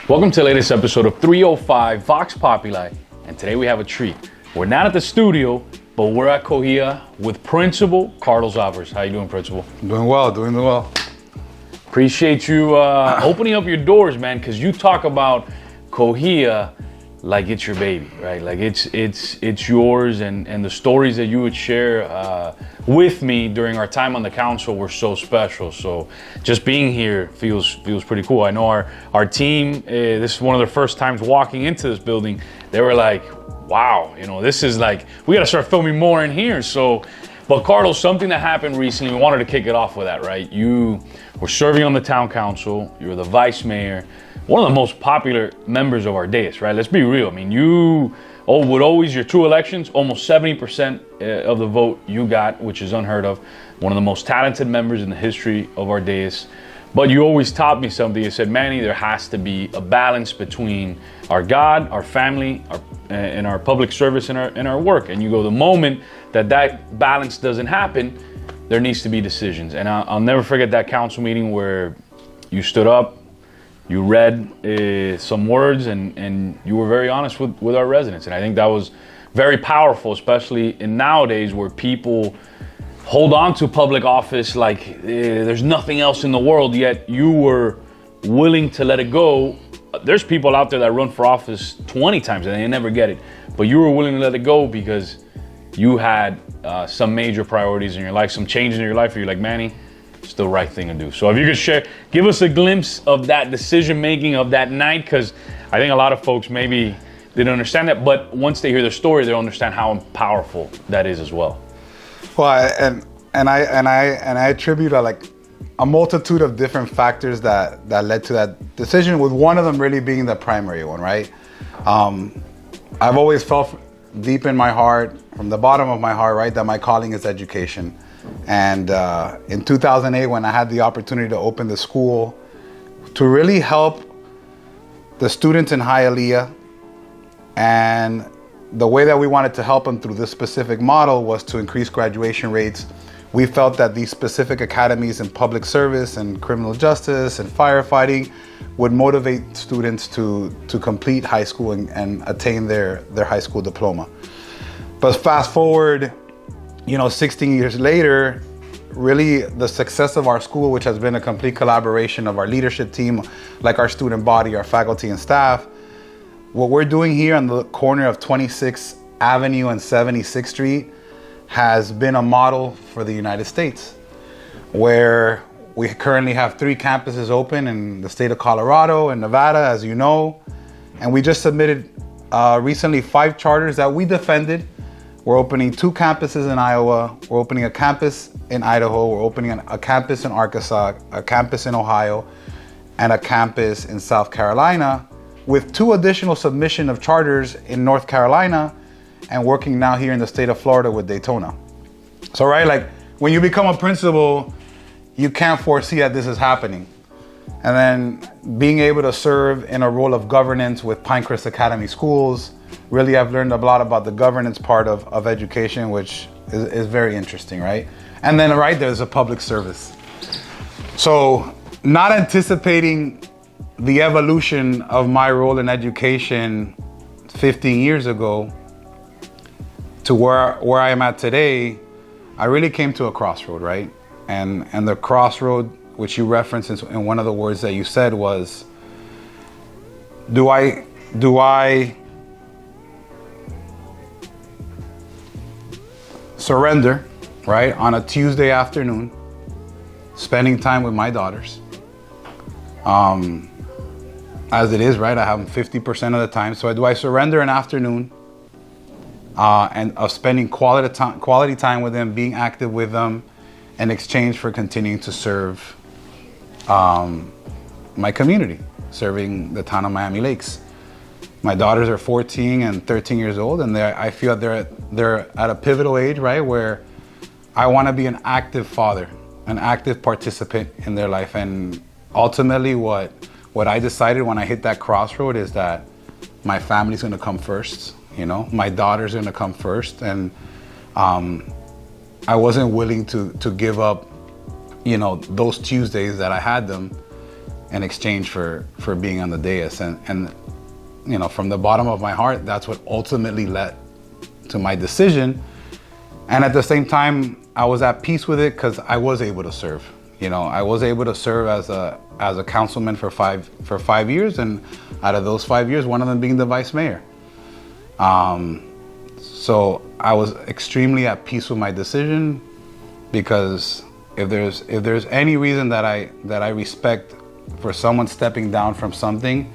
Welcome to the latest episode of 305 Vox Populi, and today we have a treat. We're not at the studio, but we're at COHEA with Principal Carlos Alvarez. How you doing, Principal? Doing well. Appreciate you opening up your doors, man, because you talk about COHEA like it's your baby, right? Like it's yours, and the stories that you would share with me during our time on the council were so special. So just being here feels pretty cool. I know our team, this is one of their first times walking into this building. They were like, wow, this is like, we got to start filming more in here. So, but Carlos, something that happened recently, we wanted to kick it off with that, right? You were serving on the town council, you were the vice mayor, one of the most popular members of our dais, right? Let's be real. I mean, you would always, your two elections, almost 70% of the vote you got, which is unheard of. One of the most talented members in the history of our dais. But you always taught me something. You said, Manny, there has to be a balance between our God, our family, and our public service and our work. And you go, the moment that balance doesn't happen, there needs to be decisions. And I'll never forget that council meeting where you stood up, you read some words, and you were very honest with our residents. And I think that was very powerful, especially in nowadays where people hold on to public office like there's nothing else in the world, yet you were willing to let it go. There's people out there that run for office 20 times and they never get it. But you were willing to let it go because you had some major priorities in your life, some changes in your life, where you're like, Manny, it's the right thing to do. So if you could give us a glimpse of that decision making of that night, because I think a lot of folks maybe didn't understand that, but once they hear the story, they'll understand how powerful that is as well. Well, and I attribute a multitude of different factors that led to that decision, with one of them really being the primary one, right? I've always felt deep in my heart, from the bottom of my heart, right, that my calling is education. And in 2008, when I had the opportunity to open the school to really help the students in Hialeah, and the way that we wanted to help them through this specific model was to increase graduation rates. We felt that these specific academies in public service and criminal justice and firefighting would motivate students to complete high school and attain their high school diploma. But fast forward, 16 years later, really the success of our school, which has been a complete collaboration of our leadership team, like our student body, our faculty and staff, what we're doing here on the corner of 26th Avenue and 76th Street has been a model for the United States, where we currently have 3 campuses open in the state of Colorado and Nevada, as you know, and we just submitted recently 5 charters that we defended. We're opening 2 campuses in Iowa, we're opening a campus in Idaho, we're opening a campus in Arkansas, a campus in Ohio, and a campus in South Carolina, with 2 additional submission of charters in North Carolina, and working now here in the state of Florida with Daytona. So, right, like when you become a principal, you can't foresee that this is happening. And then being able to serve in a role of governance with Pinecrest Academy Schools, really I've learned a lot about the governance part of education, which is very interesting, right? And then, right, there's a public service. So not anticipating the evolution of my role in education 15 years ago to where I am at today, I really came to a crossroad, right? And the crossroad, which you referenced in one of the words that you said, was, do I surrender, right, on a Tuesday afternoon, spending time with my daughters? As it is, right, I have them 50% of the time. So do I surrender an afternoon and of spending quality time with them, being active with them, in exchange for continuing to serve my community, serving the town of Miami Lakes? My daughters are 14 and 13 years old, and I feel they're at a pivotal age, right, where I want to be an active father, an active participant in their life. And ultimately what I decided when I hit that crossroad is that my family's going to come first, my daughter's going to come first, and I wasn't willing to give up, those Tuesdays that I had them in exchange for being on the dais. And you know, from the bottom of my heart, that's what ultimately led to my decision. And at the same time, I was at peace with it because I was able to serve. You know, I was able to serve as a councilman for 5 years, and out of those 5 years, one of them being the vice mayor. So I was extremely at peace with my decision, because if there's any reason that I respect for someone stepping down from something,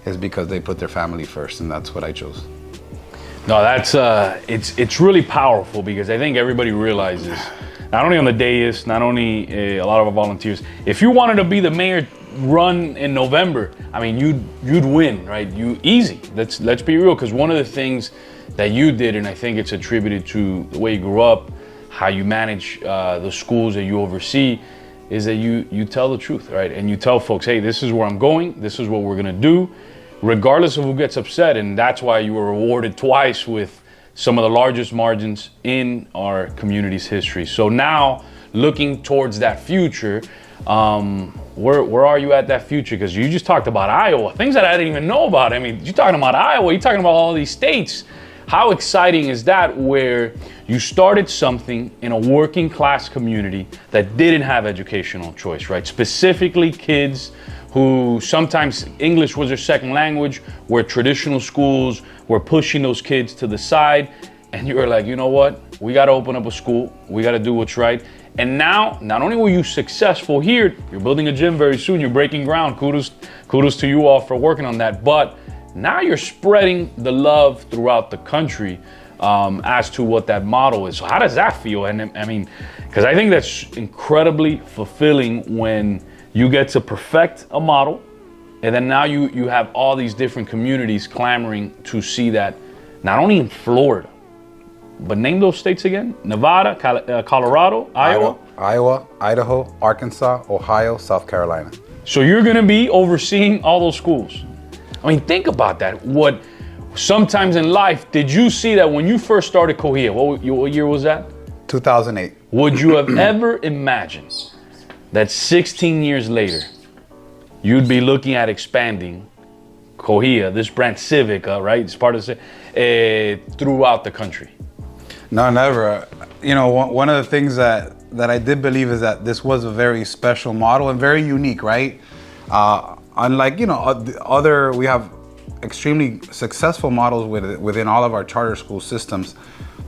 is because they put their family first, and that's what I chose. No, that's it's really powerful, because I think everybody realizes, not only on the dais, not only a lot of our volunteers, if you wanted to be the mayor run in November, I mean, you'd win, right? Easy. Let's be real, because one of the things that you did, and I think it's attributed to the way you grew up, how you manage the schools that you oversee, is that you tell the truth, right? And you tell folks, hey, this is where I'm going, this is what we're gonna do, regardless of who gets upset. And that's why you were rewarded twice with some of the largest margins in our community's history. So now, looking towards that future, where are you at that future? Because you just talked about Iowa, things that I didn't even know about. I mean, you're talking about Iowa, you're talking about all these states. How exciting is that, where you started something in a working class community that didn't have educational choice, right? Specifically kids who sometimes English was their second language, where traditional schools were pushing those kids to the side. And you were like, you know what? We got to open up a school. We got to do what's right. And now, not only were you successful here, you're building a gym very soon, you're breaking ground. Kudos to you all for working on that. But now you're spreading the love throughout the country as to what that model is. So how does that feel? And I mean, because I think that's incredibly fulfilling when you get to perfect a model, and then now you have all these different communities clamoring to see that, not only in Florida, but name those states again: Nevada, Colorado, Iowa, Idaho, Arkansas, Ohio, South Carolina. So you're gonna be overseeing all those schools. I mean, think about that. What sometimes in life, did you see that when you first started COHEA? What year was that? 2008. Would you have ever imagined that 16 years later, you'd be looking at expanding COHEA, this brand Civica, right? It's part of throughout the country. No, never. You know, one of the things that I did believe is that this was a very special model and very unique, right? Unlike, you know, we have extremely successful models within all of our charter school systems,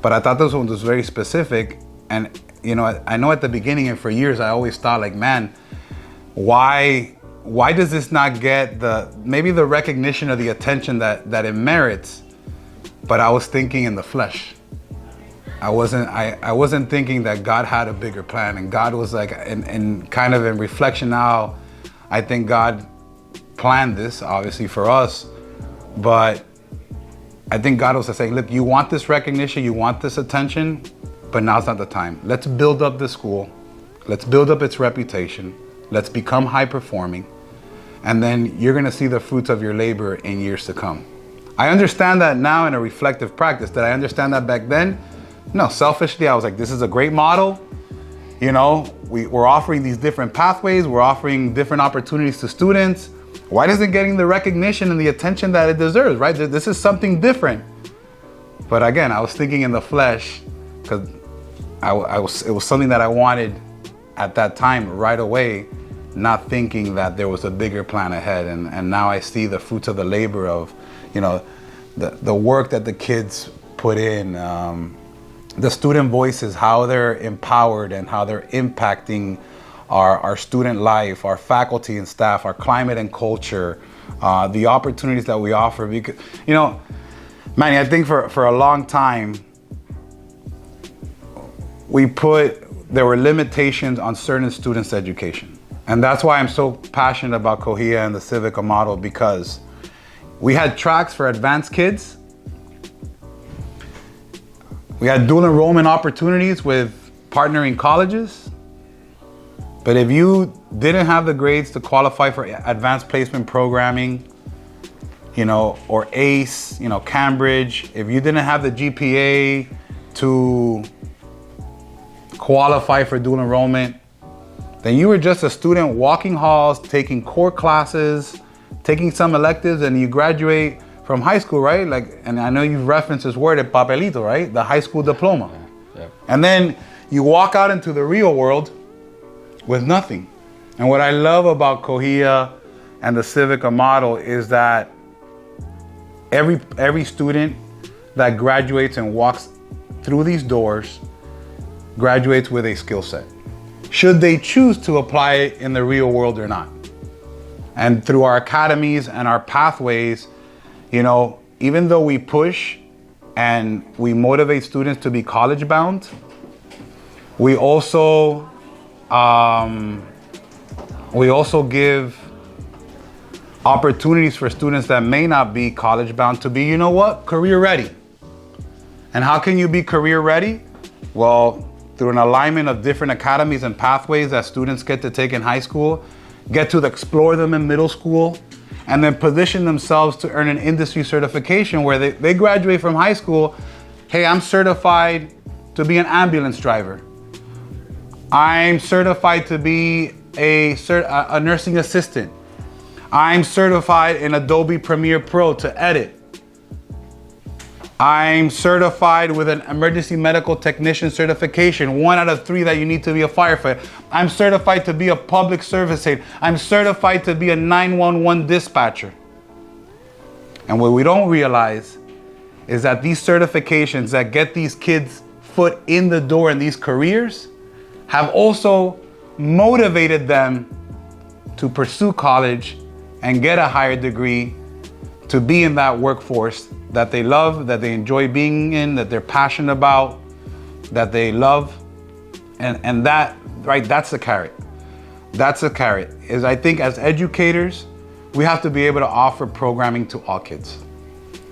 but I thought this one was very specific. And, you know, I know at the beginning and for years, I always thought like, man, why does this not get maybe the recognition or the attention that it merits? But I was thinking in the flesh. I wasn't thinking that God had a bigger plan, and God was like, and kind of in reflection now, I think God planned this obviously for us, but I think God was saying, look, you want this recognition, you want this attention, but now's not the time. Let's build up the school. Let's build up its reputation. Let's become high performing. And then you're gonna see the fruits of your labor in years to come. I understand that now in a reflective practice. Did I understand that back then? No, selfishly, I was like, this is a great model. You know, we're offering these different pathways. We're offering different opportunities to students. Why isn't it getting the recognition and the attention that it deserves, right? This is something different. But again, I was thinking in the flesh, because it was something that I wanted at that time right away, not thinking that there was a bigger plan ahead. And now I see the fruits of the labor of, you know, the work that the kids put in, the student voices, how they're empowered and how they're impacting our student life, our faculty and staff, our climate and culture, the opportunities that we offer. Because, you know, Manny, I think for a long time, there were limitations on certain students' education. And that's why I'm so passionate about COHEA and the Civica model, because we had tracks for advanced kids. We had dual enrollment opportunities with partnering colleges. But if you didn't have the grades to qualify for advanced placement programming, you know, or ACE, you know, Cambridge, if you didn't have the GPA to qualify for dual enrollment, then you were just a student walking halls, taking core classes, taking some electives, and you graduate from high school, right? Like, and I know you've referenced this word, el papelito, right? The high school diploma. Yeah. And then you walk out into the real world with nothing. And what I love about COHEA and the Civica model is that every student that graduates and walks through these doors graduates with a skill set, should they choose to apply it in the real world or not. And through our academies and our pathways, you know, even though we push and we motivate students to be college bound, we also give opportunities for students that may not be college bound to be, you know what, career ready. And how can you be career ready? Well, through an alignment of different academies and pathways that students get to take in high school, get to explore them in middle school, and then position themselves to earn an industry certification where they graduate from high school. Hey, I'm certified to be an ambulance driver. I'm certified to be a nursing assistant. I'm certified in Adobe Premiere Pro to edit. I'm certified with an emergency medical technician certification, 1 out of 3 that you need to be a firefighter. I'm certified to be a public service aide. I'm certified to be a 911 dispatcher. And what we don't realize is that these certifications that get these kids foot in the door in these careers have also motivated them to pursue college and get a higher degree, to be in that workforce that they love, that they enjoy being in, that they're passionate about, that they love. And that, right, that's the carrot. That's the carrot. Is I think as educators, we have to be able to offer programming to all kids.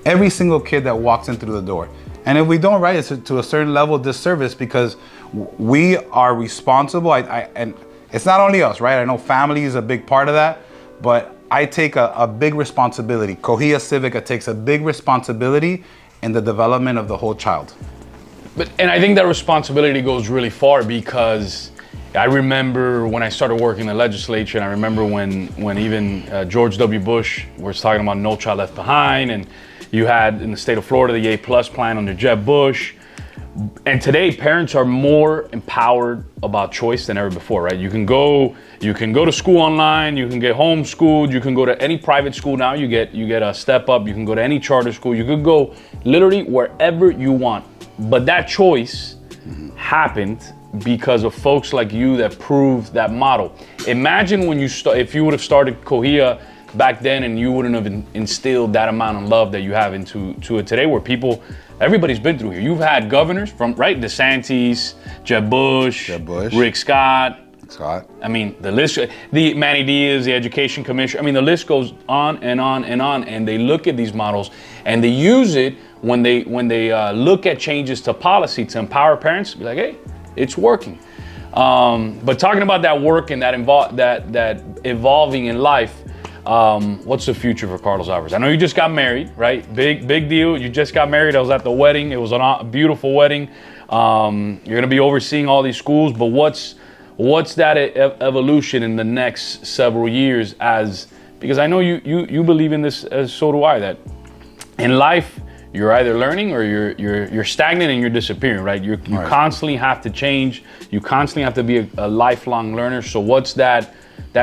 Every single kid that walks in through the door. And if we don't, right, it's to a certain level of disservice, because we are responsible. And it's not only us, right? I know family is a big part of that, but I take a big responsibility. COHEA Civica takes a big responsibility in the development of the whole child. And I think that responsibility goes really far, because I remember when I started working in the legislature, and I remember when even George W. Bush was talking about No Child Left Behind, and you had in the state of Florida the A+ plan under Jeb Bush. And today, parents are more empowered about choice than ever before, right? You can go to school online, you can get homeschooled, you can go to any private school now, you get a step up, you can go to any charter school, you could go literally wherever you want. But that choice happened because of folks like you that proved that model. Imagine when if you would have started COHEA back then and you wouldn't have instilled that amount of love that you have into it today, where everybody's been through here. You've had governors from, right, DeSantis, Jeb Bush, Rick Scott. I mean, the list, the Manny Cid, the education commissioner. I mean, the list goes on and on and on. And they look at these models and they use it when they look at changes to policy to empower parents. Be like, hey, it's working. But talking about that work and that evolving in life. What's the future for Carlos Alvarez? I know you just got married, right? Big deal. You just got married. I was at the wedding. It was a beautiful wedding. You're going to be overseeing all these schools, but what's that evolution in the next several years? Because I know you believe in this, as so do I, that in life you're either learning or you're stagnant and you're disappearing, right? You constantly have to change. You constantly have to be a lifelong learner. So what's that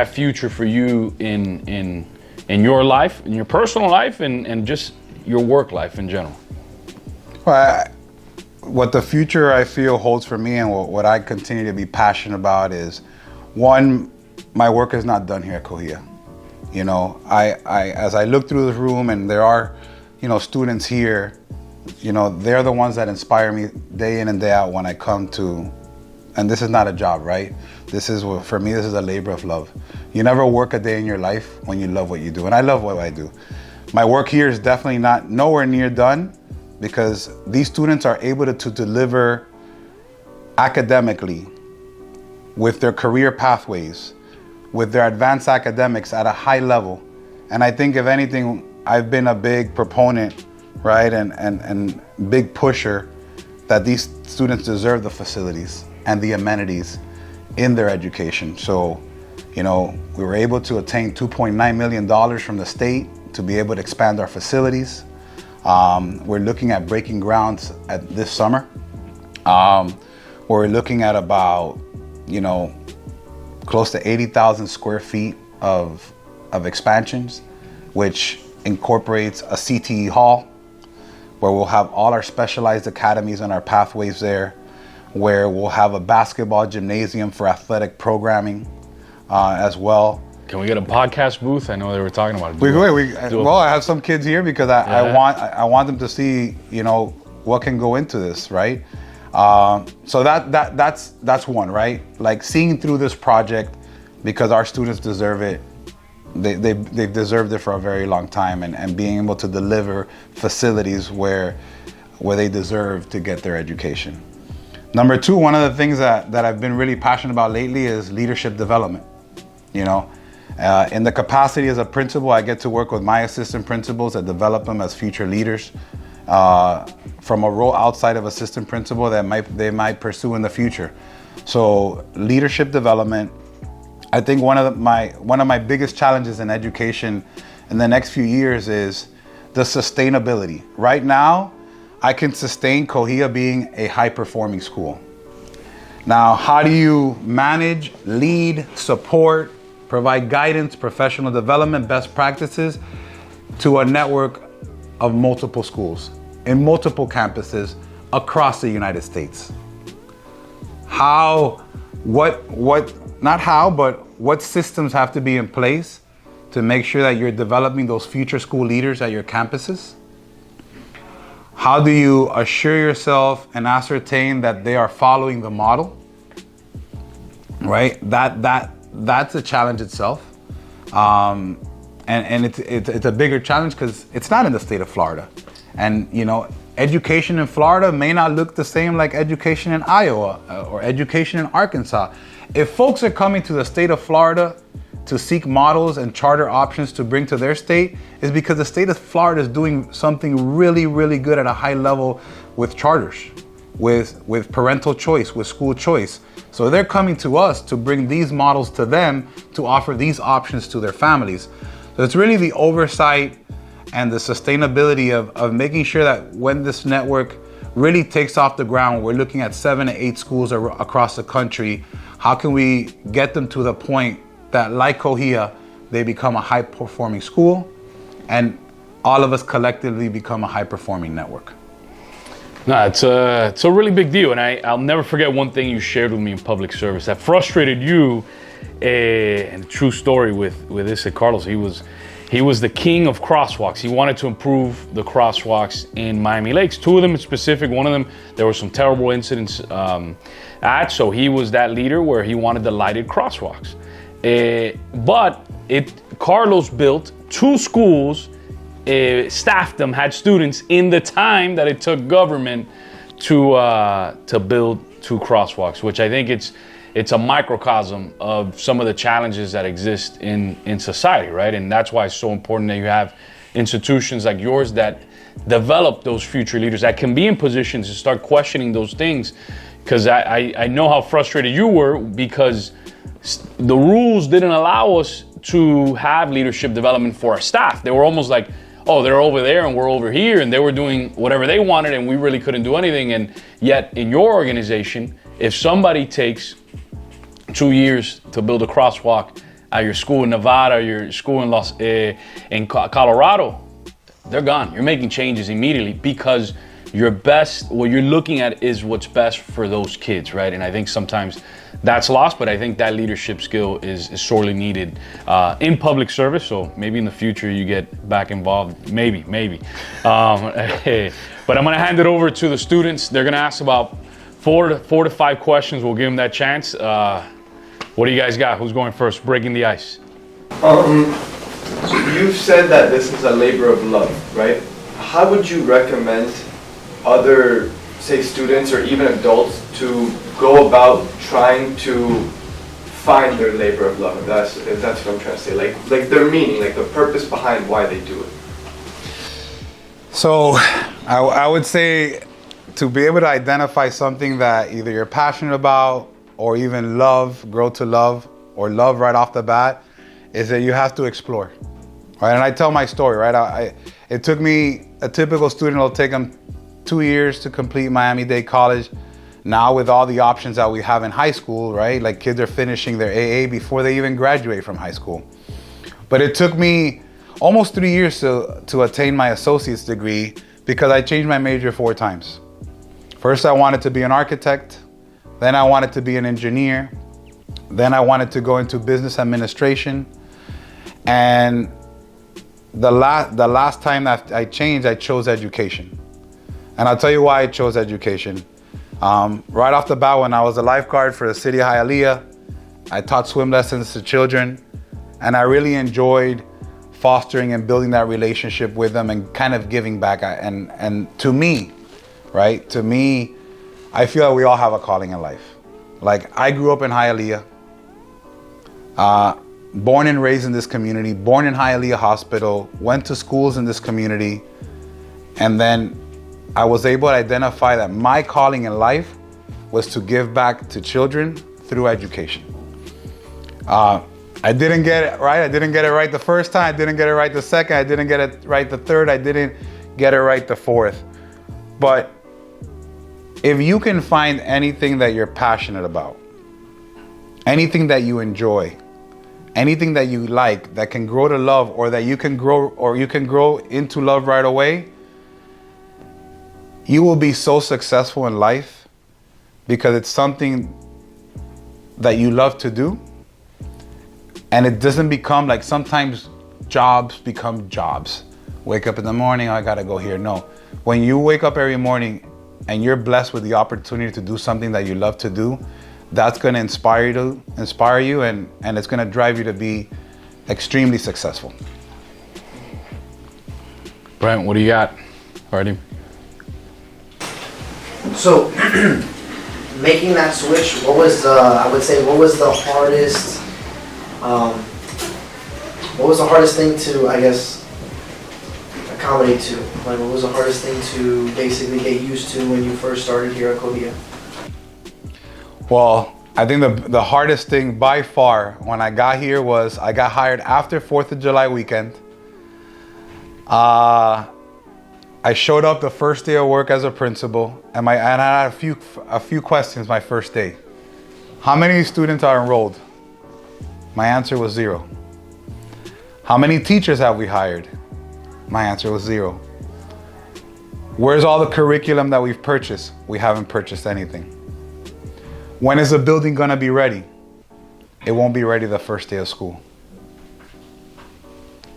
future for you in your life, in your personal life, and just your work life in general? Well, what the future I feel holds for me, and what I continue to be passionate about is, one, my work is not done here at COHEA. You know, I as I look through this room and there are, you know, students here, you know, they're the ones that inspire me day in and day out when I come to. And this is not a job, right? For me, this is a labor of love. You never work a day in your life when you love what you do. And I love what I do. My work here is definitely nowhere near done, because these students are able to deliver academically with their career pathways, with their advanced academics at a high level. And I think, if anything, I've been a big proponent, right, and big pusher that these students deserve the facilities and the amenities. in their education. So, you know, we were able to attain $2.9 million from the state to be able to expand our facilities. We're looking at breaking grounds at this summer. We're looking at about, you know, close to 80,000 square feet of expansions, which incorporates a CTE hall, where we'll have all our specialized academies and our pathways there, where we'll have a basketball gymnasium for athletic programming as well. Can we get a podcast booth? I know they were talking about it. Well, I have some kids here because I want them to see, you know, what can go into this, right? So that's one, right? Like seeing through this project, because our students deserve it. They've deserved it for a very long time, and being able to deliver facilities where they deserve to get their education. Number two, one of the things that I've been really passionate about lately is leadership development. You know, in the capacity as a principal, I get to work with my assistant principals that develop them as future leaders from a role outside of assistant principal that they might pursue in the future. So leadership development. I think one of my biggest challenges in education in the next few years is the sustainability. Right now, I can sustain COHEA being a high-performing school. Now, how do you manage, lead, support, provide guidance, professional development, best practices to a network of multiple schools in multiple campuses across the United States? What systems have to be in place to make sure that you're developing those future school leaders at your campuses? How do you assure yourself and ascertain that they are following the model? Right? That's a challenge itself. And it's a bigger challenge because it's not in the state of Florida. And, you know, education in Florida may not look the same like education in Iowa or education in Arkansas. If folks are coming to the state of Florida to seek models and charter options to bring to their state, is because the state of Florida is doing something really, really good at a high level with charters, with parental choice, with school choice. So they're coming to us to bring these models to them to offer these options to their families. So it's really the oversight and the sustainability of making sure that when this network really takes off the ground, we're looking at 7 to 8 schools across the country. How can we get them to the point that, like COHEA, they become a high-performing school and all of us collectively become a high-performing network? No, it's a really big deal, and I'll never forget one thing you shared with me in public service that frustrated you. And a true story with this Carlos. He was the king of crosswalks. He wanted to improve the crosswalks in Miami Lakes. 2 of them in specific. One of them, there were some terrible incidents so he was that leader where he wanted the lighted crosswalks. But Carlos built 2 schools, staffed them, had students in the time that it took government to build 2 crosswalks, which I think it's a microcosm of some of the challenges that exist in society, right? And that's why it's so important that you have institutions like yours that develop those future leaders that can be in positions to start questioning those things. Because I know how frustrated you were because the rules didn't allow us to have leadership development for our staff. They were almost like, oh, they're over there and we're over here, and they were doing whatever they wanted and we really couldn't do anything. And yet in your organization, if somebody takes 2 years to build a crosswalk at your school in Nevada, your school in Colorado, they're gone. You're making changes immediately because what you're looking at is what's best for those kids, right? And I think sometimes that's lost, but I think that leadership skill is sorely needed in public service. So maybe in the future you get back involved, maybe. But I'm gonna hand it over to the students. They're gonna ask about 4 to 5 questions. We'll give them that chance. What do you guys got? Who's going first? Breaking the ice. You've said that this is a labor of love, right? How would you recommend other, say, students or even adults to go about trying to find their labor of love? If that's what I'm trying to say, like their meaning, like the purpose behind why they do it. So I would say to be able to identify something that either you're passionate about or even love, grow to love, or love right off the bat, is that you have to explore. Right? And I tell my story, right? It took me, a typical student, it'll take them 2 years to complete Miami-Dade College. Now with all the options that we have in high school, right? Like kids are finishing their AA before they even graduate from high school. But it took me almost 3 years to attain my associate's degree because I changed my major 4 times. First, I wanted to be an architect. Then I wanted to be an engineer. Then I wanted to go into business administration. And the last time that I changed, I chose education. And I'll tell you why I chose education. Right off the bat, when I was a lifeguard for the city of Hialeah, I taught swim lessons to children. And I really enjoyed fostering and building that relationship with them and kind of giving back. And to me, right? To me, I feel like we all have a calling in life. Like I grew up in Hialeah, born and raised in this community, born in Hialeah Hospital, went to schools in this community. And then I was able to identify that my calling in life was to give back to children through education. I didn't get it right. I didn't get it right the first time. I didn't get it right the second. I didn't get it right the third. I didn't get it right the fourth. But if you can find anything that you're passionate about, anything that you enjoy, anything that you like that can grow to love, or that you can grow into love right away, you will be so successful in life because it's something that you love to do. And it doesn't become like, sometimes jobs become jobs. Wake up in the morning, I gotta go here. No, when you wake up every morning and you're blessed with the opportunity to do something that you love to do, that's gonna inspire you and it's gonna drive you to be extremely successful. Brent, what do you got? Already? So, making that switch, what was the hardest, thing to, I guess, accommodate to? Like, what was the hardest thing to basically get used to when you first started here at COHEA? Well, I think the hardest thing by far when I got here was I got hired after 4th of July weekend. I showed up the first day of work as a principal, and I had a few questions my first day. How many students are enrolled? My answer was 0. How many teachers have we hired? My answer was 0. Where's all the curriculum that we've purchased? We haven't purchased anything. When is the building gonna be ready? It won't be ready the first day of school.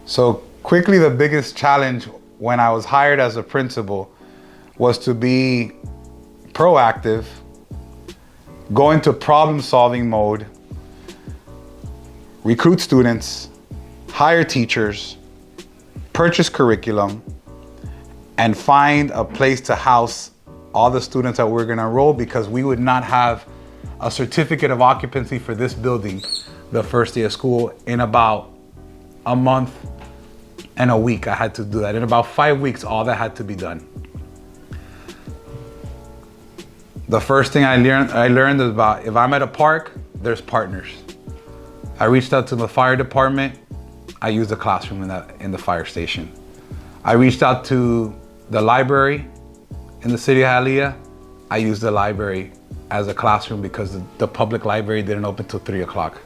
So quickly, the biggest challenge when I was hired as a principal was to be proactive, go into problem-solving mode, recruit students, hire teachers, purchase curriculum, and find a place to house all the students that we're gonna enroll, because we would not have a certificate of occupancy for this building the first day of school. In about a month and a week, I had to do that. In about 5 weeks, all that had to be done. The first thing I learned is about, if I'm at a park, there's partners. I reached out to the fire department. I used the classroom in the fire station. I reached out to the library in the city of Hialeah. I used the library as a classroom because the public library didn't open till 3 o'clock.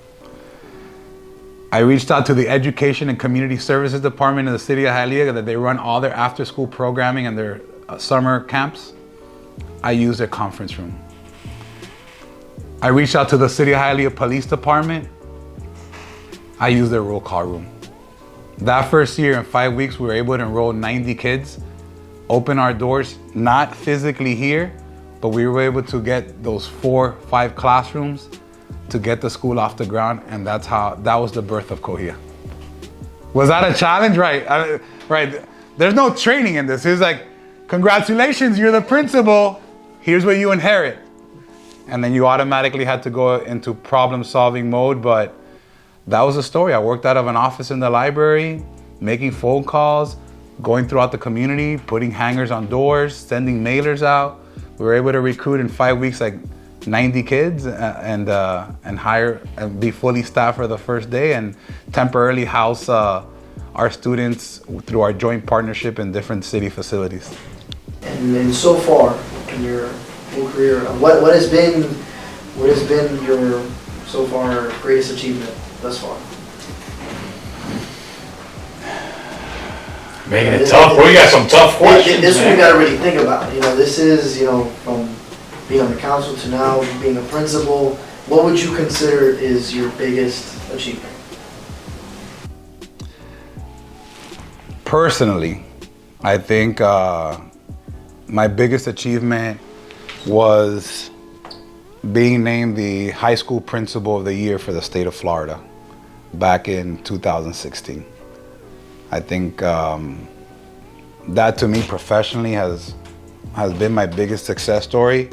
I reached out to the Education and Community Services Department in the city of Hialeah, that they run all their after-school programming and their summer camps. I used their conference room. I reached out to the city of Hialeah Police Department. I used their roll call room. That first year, in 5 weeks, we were able to enroll 90 kids, open our doors, not physically here, but we were able to get those 4, 5 classrooms to get the school off the ground, and that was the birth of COHEA. Was that a challenge? Right. Right. There's no training in this. It's like, congratulations, you're the principal. Here's what you inherit. And then you automatically had to go into problem-solving mode, but that was the story. I worked out of an office in the library, making phone calls, going throughout the community, putting hangers on doors, sending mailers out. We were able to recruit in 5 weeks like 90 kids and hire and be fully staffed for the first day and temporarily house our students through our joint partnership in different city facilities. And so far in your whole career, what has been your so far greatest achievement thus far? Making it tough, bro. You got some tough questions. This one you got to really think about. This is from being on the council to now being a principal. What would you consider is your biggest achievement? Personally, I think my biggest achievement was being named the high school principal of the year for the state of Florida back in 2016. I think that to me professionally has been my biggest success story.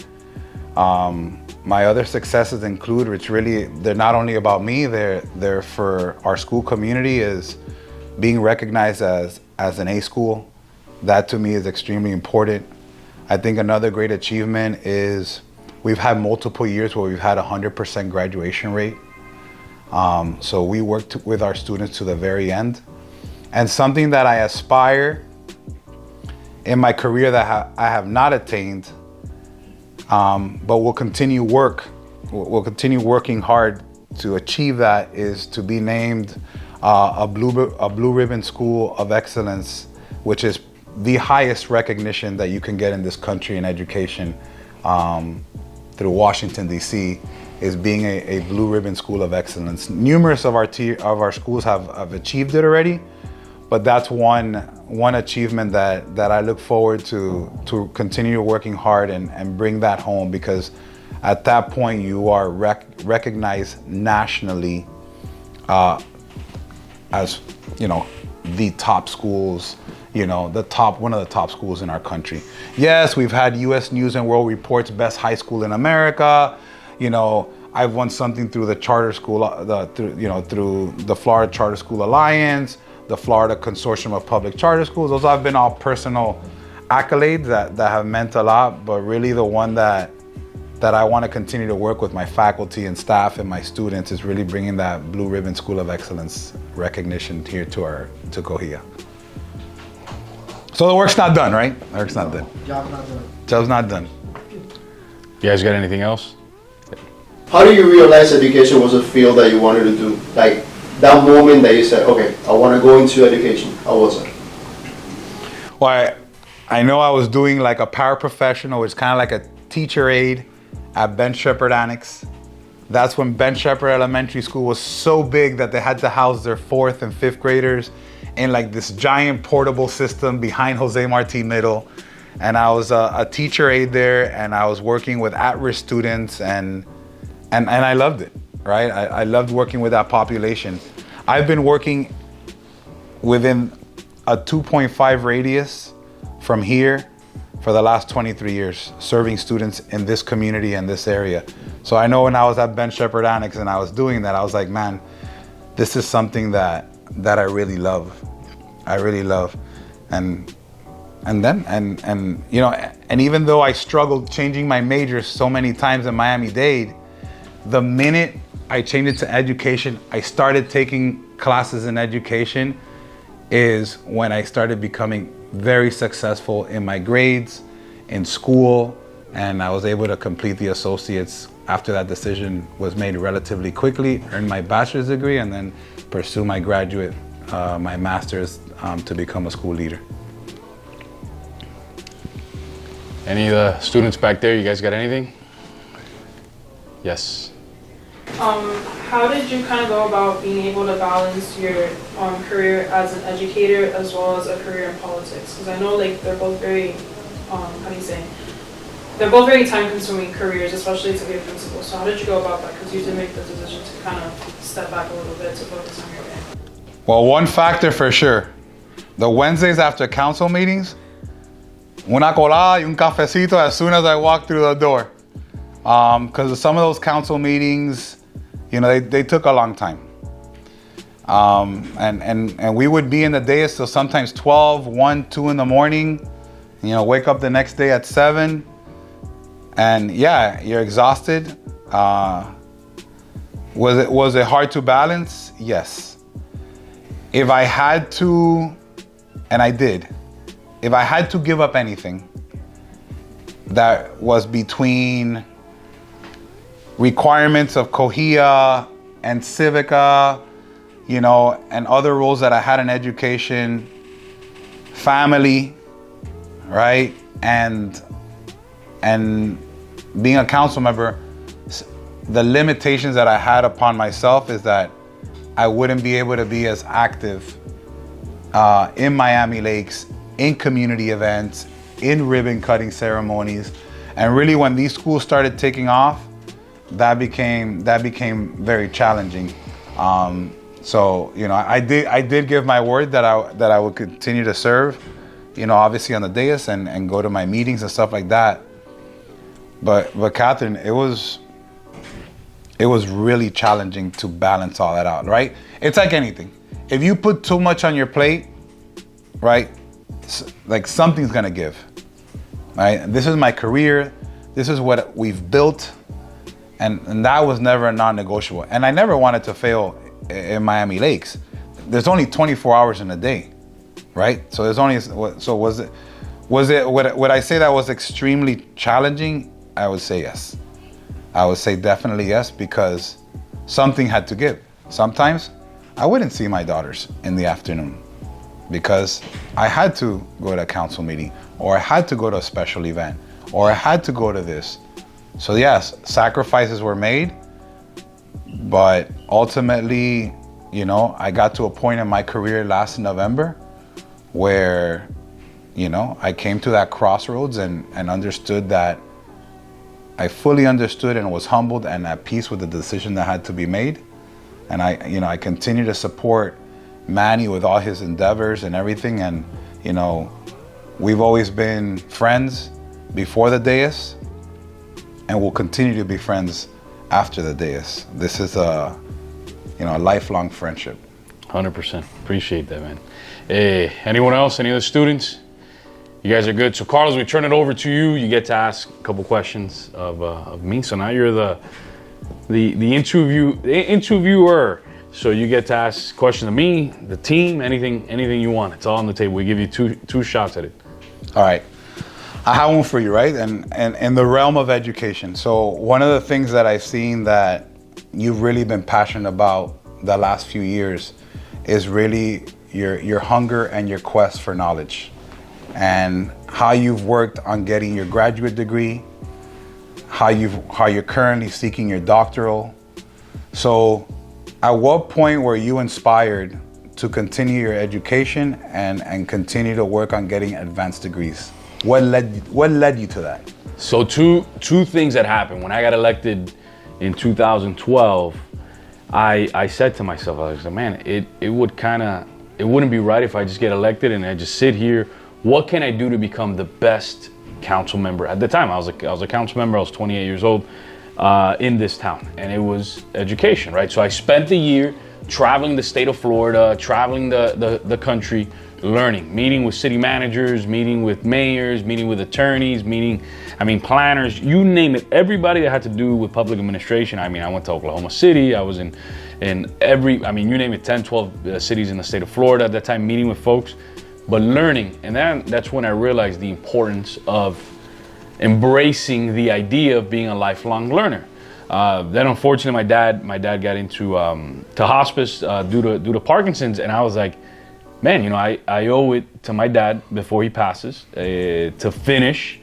My other successes include, which really, they're not only about me, they're for our school community, is being recognized as an A school. That to me is extremely important. I think another great achievement is we've had multiple years where we've had 100% graduation rate. So we worked with our students to the very end. And something that I aspire in my career that I have not attained, but will continue working hard to achieve that, is to be named a Blue Ribbon School of Excellence, which is the highest recognition that you can get in this country in education through Washington, D.C., is being a Blue Ribbon School of Excellence. Numerous of our schools have achieved it already, but that's one achievement that I look forward to continue working hard and bring that home, because at that point you are recognized nationally as the top schools, one of the top schools in our country. Yes, we've had U.S. News and World Report's best high school in America. I've won something through the charter school, through the Florida Charter School Alliance, the Florida Consortium of Public Charter Schools. Those have been all personal accolades that have meant a lot, but really the one that I want to continue to work with my faculty and staff and my students is really bringing that Blue Ribbon School of Excellence recognition here to COHEA. So the work's not done, right? The work's not done. Job's not done. Job's not done. You guys got anything else? How do you realize education was a field that you wanted to do? Like that moment that you said, okay, I want to go into education. How was it? Well, I know I was doing like a paraprofessional, which is kind of like a teacher aide at Ben Shepherd Annex. That's when Ben Shepherd Elementary School was so big that they had to house their 4th and 5th graders in like this giant portable system behind Jose Marti Middle. And I was a teacher aide there, and I was working with at-risk students, and I loved it, right? I loved working with that population. I've been working within a 2.5 radius from here for the last 23 years, serving students in this community and this area. So I know when I was at Ben Shepherd Annex and I was doing that, I was like, man, this is something that I really love. I really love. And even though I struggled changing my major so many times in Miami-Dade, the minute I changed it to education, I started taking classes in education, is when I started becoming very successful in my grades, in school, and I was able to complete the associates after that decision was made relatively quickly, earn my bachelor's degree, and then pursue my graduate, my master's to become a school leader. Any of the students back there, you guys got anything? Yes. How did you kind of go about being able to balance your career as an educator as well as a career in politics? Because I know they're both very, they're both very time-consuming careers, especially to be a principal. So how did you go about that? Because you did make the decision to kind of step back a little bit to focus on your game. Well, one factor for sure, the Wednesdays after council meetings, una colada y un cafecito as soon as I walk through the door. Because some of those council meetings, they took a long time. And we would be in the dais till sometimes 12, 1, 2 in the morning, wake up the next day at 7. And yeah, you're exhausted. Was it hard to balance? Yes. If I had to, and I did, if I had to give up anything that was between requirements of COHEA and Civica, you know, and other roles that I had in education, family, right? And being a council member, the limitations that I had upon myself is that I wouldn't be able to be as active in Miami Lakes, in community events, in ribbon cutting ceremonies. And really when these schools started taking off, that became very challenging. So, you know, I did give my word that I would continue to serve, you know, obviously on the dais and go to my meetings and stuff like that. But Catherine, it was really challenging to balance all that out, right? It's like anything. If you put too much on your plate, right, like something's gonna give, right? This is my career. This is what we've built. And that was never a non-negotiable. And I never wanted to fail in Miami Lakes. There's only 24 hours in a day, right? So there's only, so was it, would I say that was extremely challenging? I would say yes. I would say definitely yes, because something had to give. Sometimes I wouldn't see my daughters in the afternoon because I had to go to a council meeting, or I had to go to a special event, or I had to go to this. So yes, sacrifices were made, but ultimately, you know, I got to a point in my career last November where, you know, I came to that crossroads and understood that I fully understood and was humbled and at peace with the decision that had to be made. And I continue to support Manny with all his endeavors and everything. And, you know, we've always been friends before the dais, and we'll continue to be friends after the dais. This is a lifelong friendship. 100%. Appreciate that, man. Anyone else? Any other students? You guys are good. So Carlos, we turn it over to you. You get to ask a couple questions of me. So now you're the interviewer. So you get to ask questions of me, the team, anything you want. It's all on the table. We give you two shots at it. All right. I have one for you, right? And in the realm of education. So one of the things that I've seen that you've really been passionate about the last few years is really your hunger and your quest for knowledge, and how you've worked on getting your graduate degree, how you're currently seeking your doctoral. So at what point were you inspired to continue your education and continue to work on getting advanced degrees? What led you to that? So two things that happened. When I got elected in 2012, I said to myself, I was like, man, it wouldn't be right if I just get elected and I just sit here. What can I do to become the best council member? At the time, I was a council member. I was 28 years old in this town, and it was education, right? So I spent the year traveling the state of Florida, traveling the country, learning, meeting with city managers, meeting with mayors, meeting with attorneys, planners, you name it. Everybody that had to do with public administration. I went to Oklahoma City. I was in every, you name it, 10, 12 cities in the state of Florida at that time, meeting with folks, but learning. And then that's when I realized the importance of embracing the idea of being a lifelong learner. Then unfortunately my dad got into to hospice due to Parkinson's, and I was like, man, I owe it to my dad before he passes to finish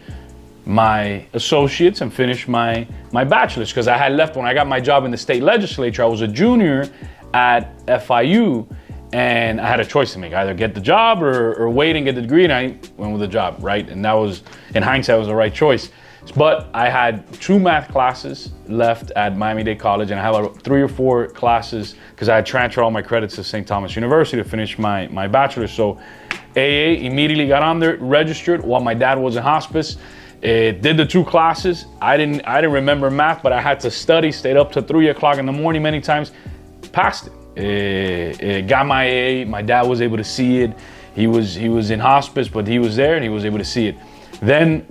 my associates and finish my bachelor's, because I had left when I got my job in the state legislature. I was a junior at FIU, and I had a choice to make: either get the job or wait and get the degree, and I went with the job, right? And that was, in hindsight, was the right choice. But I had 2 math classes left at Miami-Dade College, and I had 3 or 4 classes because I had transferred all my credits to St. Thomas University to finish my bachelor's. So AA immediately got on there, registered while my dad was in hospice. Did the 2 classes. I didn't remember math, but I had to study, stayed up to 3 o'clock in the morning many times, passed it. Got my AA. My dad was able to see it. He was in hospice, but he was there and he was able to see it. Then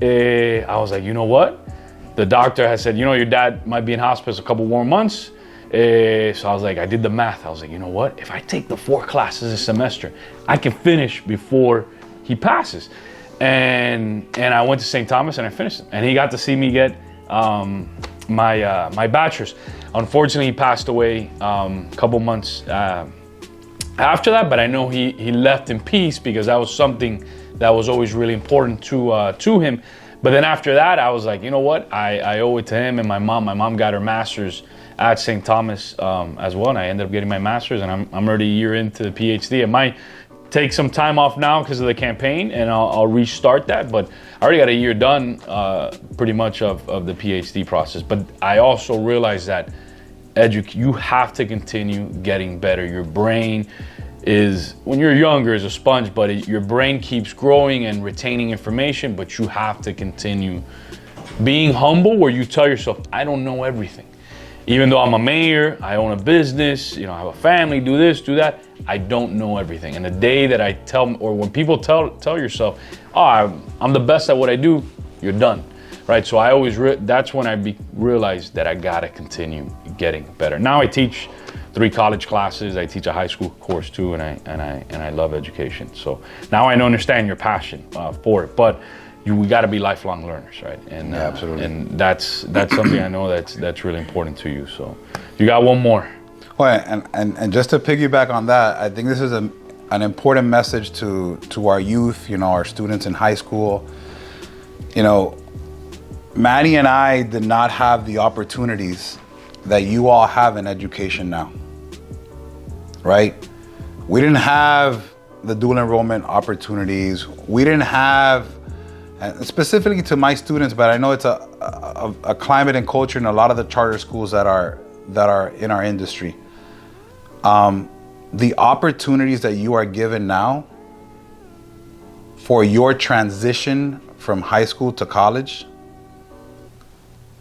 I was like, you know what? the doctor had said, your dad might be in hospice a couple more months. So I was like, I did the math. I was like, you know what? If I take the 4 classes a semester, I can finish before he passes. And I went to St. Thomas and I finished it. And he got to see me get my bachelor's. Unfortunately, he passed away a couple months after that, but I know he left in peace because that was something that was always really important to him. But then after that, I was like, you know what? I owe it to him and my mom. My mom got her master's at St. Thomas as well, and I ended up getting my master's, and I'm already a year into the PhD. It might take some time off now because of the campaign, and I'll restart that, but I already got a year done pretty much of the PhD process. But I also realized that you have to continue getting better. Your brain is, when you're younger, is a sponge, but your brain keeps growing and retaining information, but you have to continue being humble where you tell yourself, I don't know everything. Even though I'm a mayor, I own a business, I have a family, do this, do that, I don't know everything. And the day that I tell, or when people tell yourself, I'm the best at what I do, you're done, right? So I always, that's when I realized that I gotta continue getting better. Now I teach 3 college classes, I teach a high school course too, and I love education. So now I understand your passion for it, but we got to be lifelong learners, right? And yeah, absolutely. And that's something I know that's really important to you. So you got one more. Well, and just to piggyback on that, I think this is an important message to our youth, our students in high school. Manny and I did not have the opportunities that you all have in education now, right? We didn't have the dual enrollment opportunities. We didn't have, and specifically to my students, but I know it's a climate and culture in a lot of the charter schools that are in our industry. The opportunities that you are given now for your transition from high school to college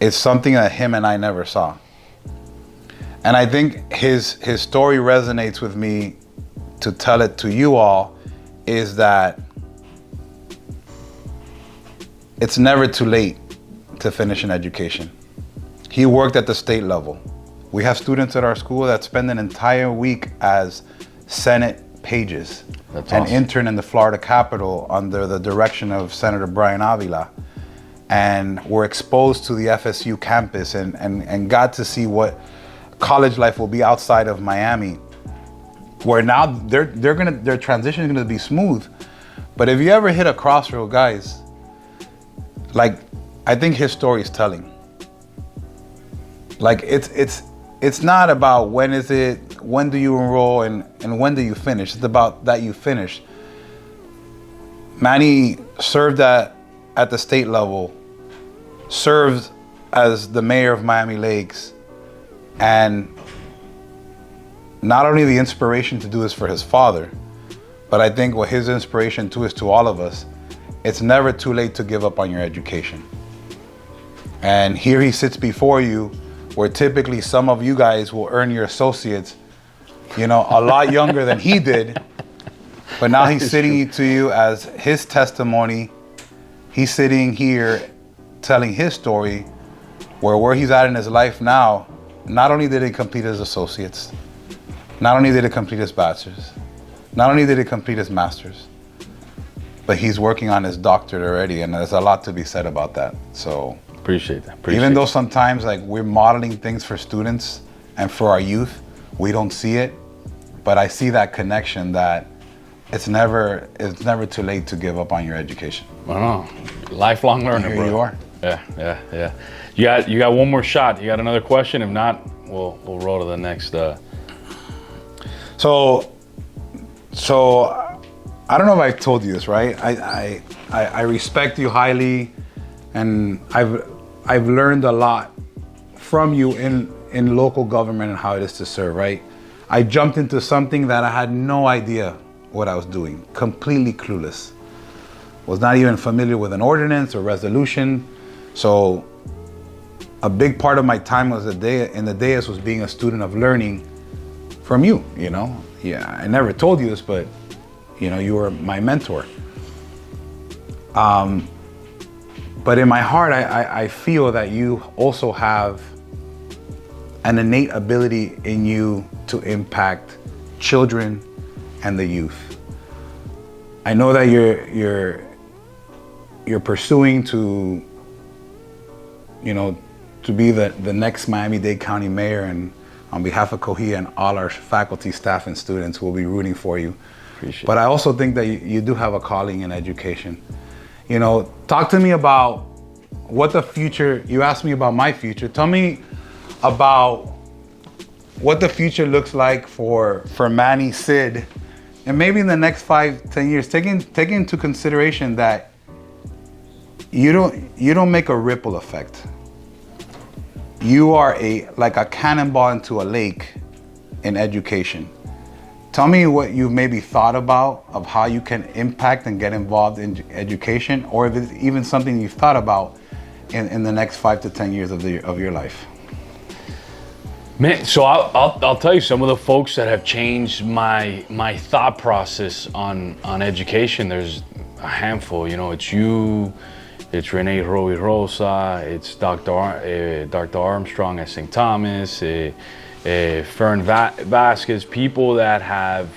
is something that him and I never saw. And I think his story resonates with me to tell it to you all, is that it's never too late to finish an education. He worked at the state level. We have students at our school that spend an entire week as Senate pages. That's and awesome. Intern in the Florida Capitol under the direction of Senator Brian Avila. And were exposed to the FSU campus and got to see what college life will be outside of Miami, where now their transition is gonna be smooth. But if you ever hit a crossroad, guys, like, I think his story is telling. Like, it's not about when do you enroll and when do you finish. It's about that you finish. Manny served at the state level, served as the mayor of Miami Lakes, and not only the inspiration to do this for his father, but I think what his inspiration too is to all of us. It's never too late to give up on your education. And here he sits before you, where typically some of you guys will earn your associates, a lot younger than he did. But now he's sitting to you as his testimony. He's sitting here telling his story, where he's at in his life now. Not only did he complete his associates, not only did he complete his bachelor's, not only did he complete his master's, but he's working on his doctorate already, and there's a lot to be said about that. So Appreciate that. even though sometimes like we're modeling things for students and for our youth, we don't see it, but I see that connection that it's never too late to give up on your education. I don't know. Lifelong learner, Here bro. you are. Yeah. You got one more shot. You got another question? If not, we'll roll to the next. So I don't know if I've told you this, right? I respect you highly, and I've learned a lot from you in local government and how it is to serve, right? I jumped into something that I had no idea what I was doing, completely clueless. Was not even familiar with an ordinance or resolution. So a big part of my time was in the dais was being a student of learning from you, Yeah, I never told you this, but you were my mentor. But in my heart, I feel that you also have an innate ability in you to impact children and the youth. I know that you're pursuing to, to be the next Miami-Dade County mayor, and on behalf of COHEA and all our faculty, staff, and students, we'll be rooting for you. Appreciate But I also think that you do have a calling in education. Talk to me about what the future, you asked me about my future. Tell me about what the future looks like for Manny Cid, and maybe in the next 5-10 years, taking into consideration that you don't make a ripple effect. You are like a cannonball into a lake in education. Tell me what you've maybe thought about of how you can impact and get involved in education, or if it's even something you've thought about in the next 5 to 10 years of your life. Man, so I'll tell you some of the folks that have changed my thought process on education. There's a handful. It's you, it's Renee Roy Rosa, it's Dr. Armstrong at St. Thomas, Fern Vasquez, people that have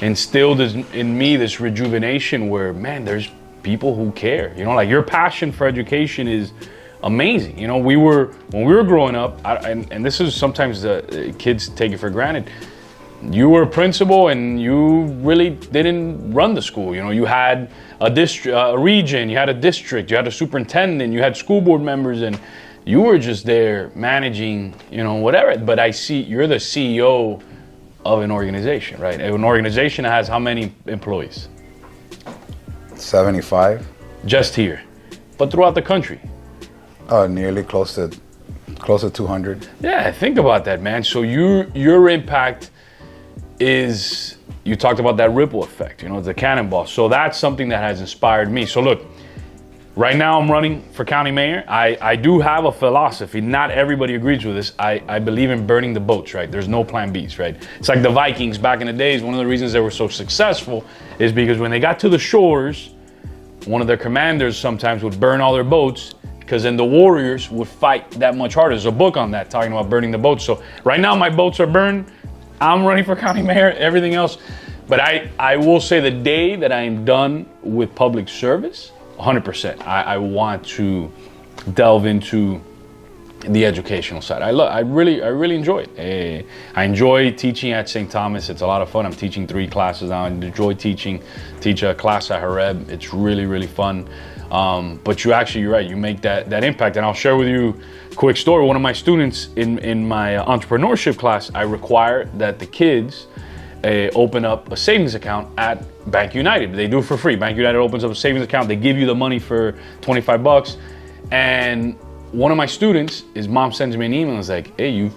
instilled in me this rejuvenation where, man, there's people who care. Like your passion for education is amazing. When we were growing up, and this is sometimes the kids take it for granted. You were a principal and you really didn't run the school. You had a district, a region, you had a district, you had a superintendent, you had school board members, and you were just there managing, whatever. But I see you're the CEO of an organization, right? An organization that has how many employees? 75. Just here, but throughout the country. Nearly close to 200. Yeah, think about that, man. So your impact is, you talked about that ripple effect, the cannonball. So that's something that has inspired me. So look, right now I'm running for county mayor. I do have a philosophy. Not everybody agrees with this. I believe in burning the boats, right? There's no plan Bs, right? It's like the Vikings back in the days. One of the reasons they were so successful is because when they got to the shores, one of their commanders sometimes would burn all their boats, because then the warriors would fight that much harder. There's a book on that talking about burning the boats. So right now my boats are burned. I'm running for county mayor, everything else. But I will say the day that I am done with public service, 100%, I want to delve into the educational side. I really enjoy it. I enjoy teaching at St. Thomas. It's a lot of fun. I'm teaching 3 classes now. I enjoy teach a class at Hareb. It's really fun. But you're right, you make that impact. And I'll share with you a quick story. One of my students in my entrepreneurship class, I require that the kids open up a savings account at Bank United. They do it for free. Bank United opens up a savings account. They give you the money for $25. And one of my students, his mom sends me an email and is like, hey,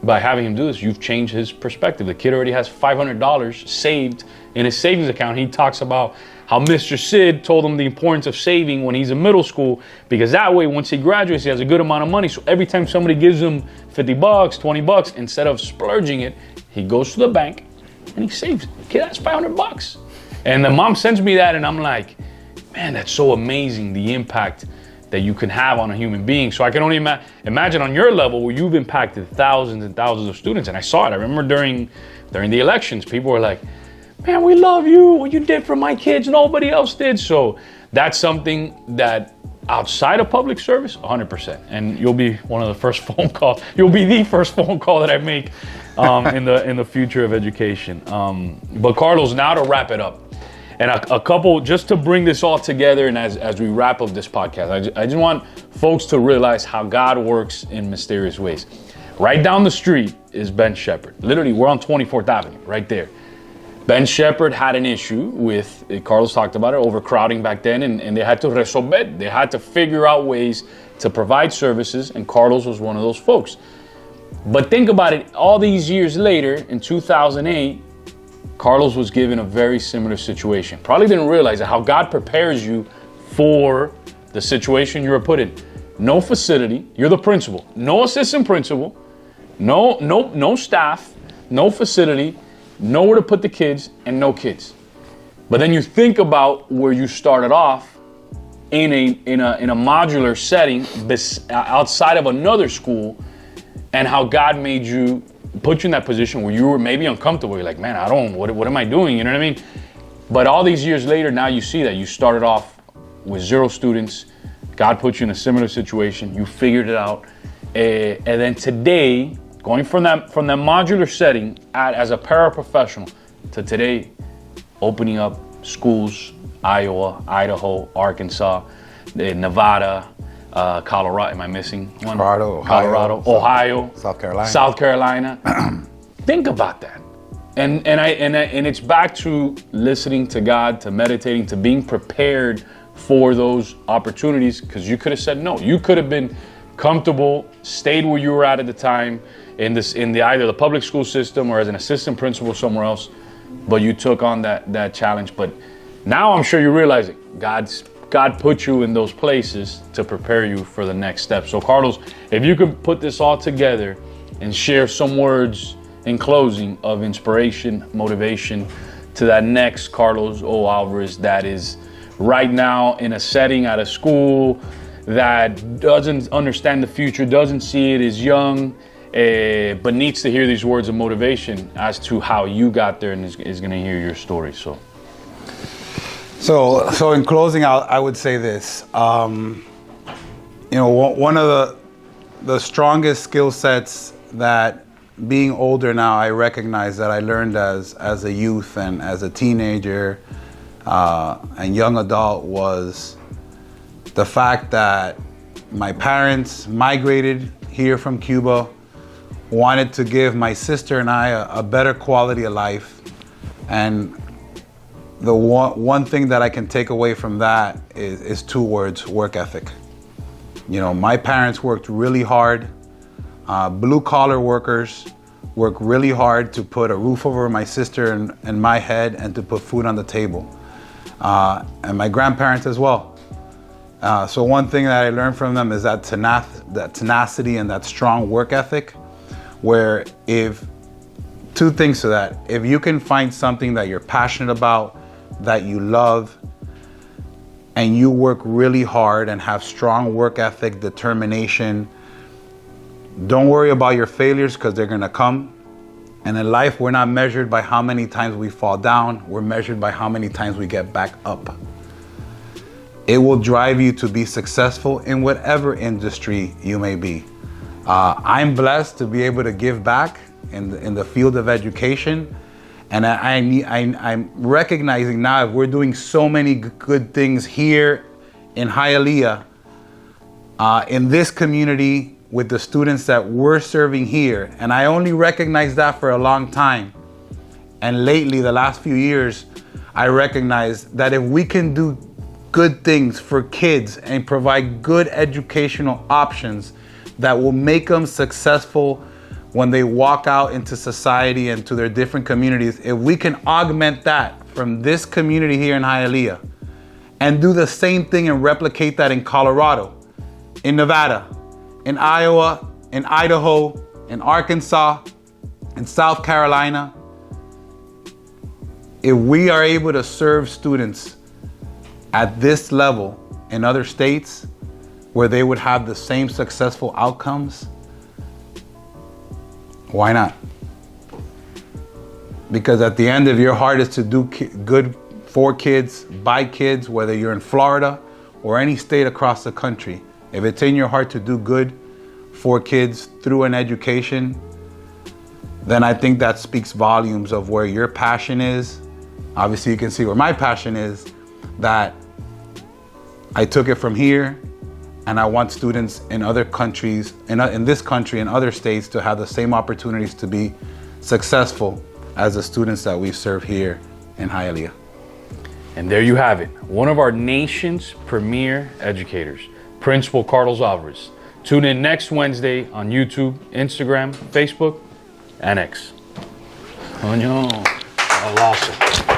by having him do this, you've changed his perspective. The kid already has $500 saved in his savings account. He talks about how Mr. Cid told him the importance of saving when he's in middle school, because that way, once he graduates, he has a good amount of money. So every time somebody gives him $50, $20, instead of splurging it, he goes to the bank and he saves it. The kid has $500. And the mom sends me that, and I'm like, man, that's so amazing, the impact that you can have on a human being. So I can only imagine on your level where you've impacted thousands and thousands of students. And I saw it. I remember during the elections, people were like, man, we love you. What you did for my kids, nobody else did. So that's something that outside of public service, 100%. And you'll be one of the first phone calls. You'll be the first phone call that I make in the future of education. But Carlos, now to wrap it up. And a couple, just to bring this all together, and as we wrap up this podcast, I just want folks to realize how God works in mysterious ways. Right down the street is Ben Shepherd. Literally, we're on 24th Avenue, right there. Ben Shepherd had an issue with, Carlos talked about it, overcrowding back then, and they had to resolver. They had to figure out ways to provide services, and Carlos was one of those folks. But think about it, all these years later, in 2008, Carlos was given a very similar situation. Probably didn't realize how God prepares you for the situation you were put in. No facility, you're the principal. No assistant principal, no staff, no facility, nowhere to put the kids, and no kids. But then you think about where you started off, in a modular setting outside of another school, and how God made you, put you in that position where you were maybe uncomfortable. You're like, man, what am I doing? You know what I mean? But all these years later, now you see that you started off with 0 students. God put you in a similar situation. You figured it out. And then today, going from that modular setting as a paraprofessional to today, opening up schools, Iowa, Idaho, Arkansas, Nevada, Colorado. Am I missing one? Colorado, Ohio, South Carolina. Think about that. And it's back to listening to God, to meditating, to being prepared for those opportunities, because you could have said no. You could have been comfortable, stayed where you were at the time, in either the public school system or as an assistant principal somewhere else, but you took on that challenge. But now I'm sure you realize it. God put you in those places to prepare you for the next step. So Carlos, if you could put this all together and share some words in closing of inspiration, motivation to that next Carlos O. Alvarez that is right now in a setting at a school that doesn't understand the future, doesn't see it, is young, but needs to hear these words of motivation as to how you got there and is going to hear your story. So in closing, I would say this. One of the strongest skill sets that, being older now, I recognize that I learned as a youth and as a teenager and young adult was the fact that my parents migrated here from Cuba, wanted to give my sister and I a better quality of life. And the one thing that I can take away from that is 2 words: work ethic. My parents worked really hard. Blue collar workers work really hard to put a roof over my sister and my head and to put food on the table. And my grandparents as well. So one thing that I learned from them is that tenacity and that strong work ethic, where 2 things to that. If you can find something that you're passionate about, that you love, and you work really hard and have strong work ethic, determination, don't worry about your failures, because they're gonna come. And in life, we're not measured by how many times we fall down, we're measured by how many times we get back up. It will drive you to be successful in whatever industry you may be. I'm blessed to be able to give back in the field of education. And I'm recognizing now, if we're doing so many good things here in Hialeah, in this community, with the students that we're serving here, and I only recognized that for a long time. And lately, the last few years, I recognize that if we can do good things for kids and provide good educational options that will make them successful when they walk out into society and to their different communities, if we can augment that from this community here in Hialeah and do the same thing and replicate that in Colorado, in Nevada, in Iowa, in Idaho, in Arkansas, in South Carolina, if we are able to serve students at this level in other states where they would have the same successful outcomes, why not? Because at the end, if your heart is to do good for kids, by kids, whether you're in Florida or any state across the country, if it's in your heart to do good for kids through an education, then I think that speaks volumes of where your passion is. Obviously, you can see where my passion is, that I took it from here, and I want students in other countries, in this country and other states, to have the same opportunities to be successful as the students that we serve here in Hialeah. And there you have it. One of our nation's premier educators, Principal Carlos Alvarez. Tune in next Wednesday on YouTube, Instagram, Facebook, and X. Oh, no. Oh, awesome.